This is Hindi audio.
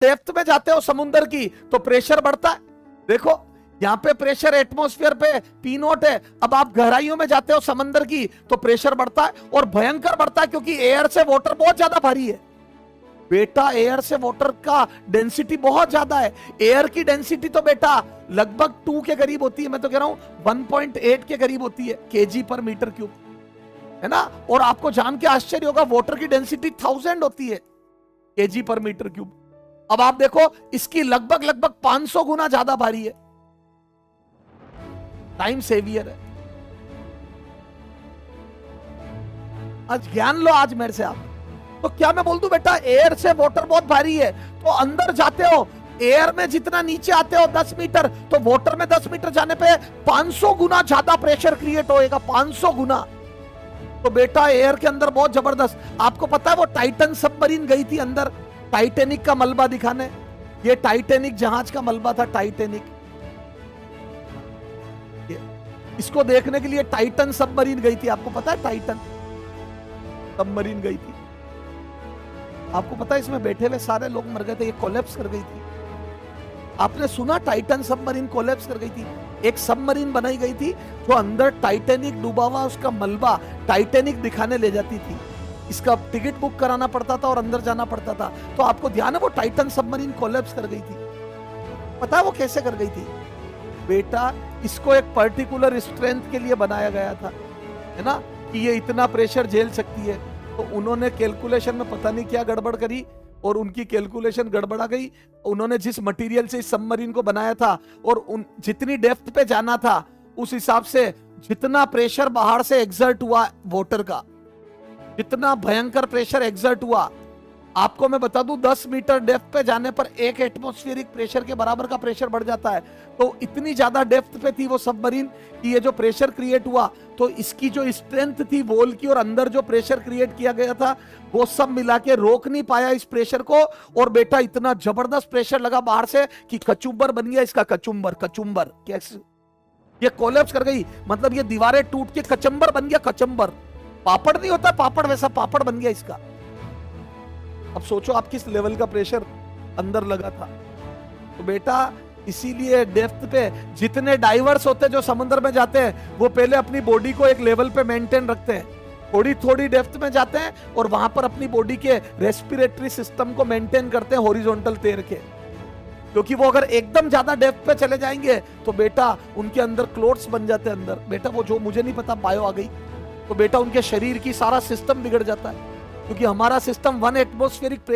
डेप्थ में जाते हो समुद्र की तो प्रेशर बढ़ता है। देखो यहाँ पे प्रेशर एटमॉस्फेयर पे पी नॉट है। अब आप गहराइयों में जाते हो समंदर की तो प्रेशर बढ़ता है और भयंकर बढ़ता है, क्योंकि एयर से वाटर बहुत ज्यादा भारी है बेटा। एयर से वाटर का डेंसिटी बहुत ज्यादा है। एयर की डेंसिटी तो बेटा लगभग 2 के करीब होती है, मैं तो कह रहा हूं 1.8 के करीब होती है केजी पर मीटर क्यूब, है ना। और आपको जान के आश्चर्य होगा वाटर की डेंसिटी 1000 होती है केजी पर मीटर क्यूब। अब आप देखो इसकी लगभग 500 गुना ज्यादा भारी है, टाइम सेवियर है। आज ज्ञान लो आज मेरे से आप। तो क्या मैं बोल दूं बेटा, एयर से वाटर बहुत भारी है तो अंदर जाते हो, एयर में जितना नीचे आते हो 10 मीटर, तो वाटर में 10 मीटर जाने पे 500 गुना ज्यादा प्रेशर क्रिएट होएगा, 500 गुना। तो बेटा एयर के अंदर बहुत जबरदस्त। आपको पता है वो टाइटन सबमरीन गई थी अंदर टाइटैनिक का मलबा दिखाने। ये टाइटैनिक जहाज का मलबा था, टाइटैनिक। इसको देखने के लिए टाइटन सबमरीन गई थी। आपको पता है टाइटन सबमरीन गई थी। आपको पता है इसमें बैठे हुए सारे लोग मर गए थे, ये कोलैप्स कर गई थी। आपने सुना टाइटन सबमरीन कोलैप्स कर गई थी। एक सबमरीन बनाई गई थी जो अंदर टाइटैनिक डूबा हुआ उसका मलबा टाइटैनिक दिखाने ले जाती थी। इसका टिकट बुक कराना पड़ता था और अंदर जाना पड़ता था। तो आपको ध्यान है वो टाइटन सबमरीन कोलैप्स कर गई थी। पता है वो कैसे कर गई थी बेटा? इसको एक पर्टिकुलर स्ट्रेंथ के लिए बनाया गया था, है ना, कि ये इतना प्रेशर झेल सकती है। तो उन्होंने कैलकुलेशन में पता नहीं क्या गड़बड़ करी और उनकी कैलकुलेशन गड़बड़ा गई। उन्होंने जिस मटेरियल से इस सबमरीन को बनाया था और जितनी डेप्थ पे जाना था उस हिसाब से जितना प्रेशर बाहर से एग्जर्ट हुआ वाटर का, जितना भयंकर प्रेशर एग्जर्ट हुआ, आपको मैं बता दूं 10 मीटर डेप्थ पे जाने पर 1 एटमॉस्फेरिक प्रेशर के बराबर का प्रेशर बढ़ जाता है। तो इतनी ज्यादा डेप्थ पे थी वो सबमरीन कि ये जो प्रेशर क्रिएट हुआ, तो इसकी जो स्ट्रेंथ थी वॉल की और अंदर जो प्रेशर क्रिएट किया गया था वो सब मिला के रोक नहीं पाया इस प्रेशर को। और बेटा इतना जबरदस्त प्रेशर लगा बाहर से कि कचुम्बर बन गया इसका। कचुम्बर कैसे ये कोलैप्स कर गई, मतलब ये दीवारें टूट के कचम्बर बन गया। कचम्बर पापड़ नहीं होता पापड़, वैसा पापड़ बन गया इसका। अब सोचो आप किस लेवल का प्रेशर अंदर लगा था। तो बेटा इसीलिए डेप्थ पे जितने डाइवर्स होते जो समुद्र में जाते हैं वो पहले अपनी बॉडी को एक लेवल पे मेंटेन रखते हैं, थोड़ी डेप्थ में जाते हैं और वहां पर अपनी बॉडी के रेस्पिरेटरी सिस्टम को मेंटेन करते हैं हॉरिजॉन्टल तैर के। क्योंकि वो अगर एकदम ज्यादा डेप्थ पे चले जाएंगे तो बेटा उनके अंदर क्लोट्स बन जाते हैं अंदर। बेटा वो जो मुझे नहीं पता बायो आ गई, तो बेटा उनके शरीर की सारा सिस्टम बिगड़ जाता है, क्योंकि हमारा सिस्टम 1 एटमॉस्फेरिक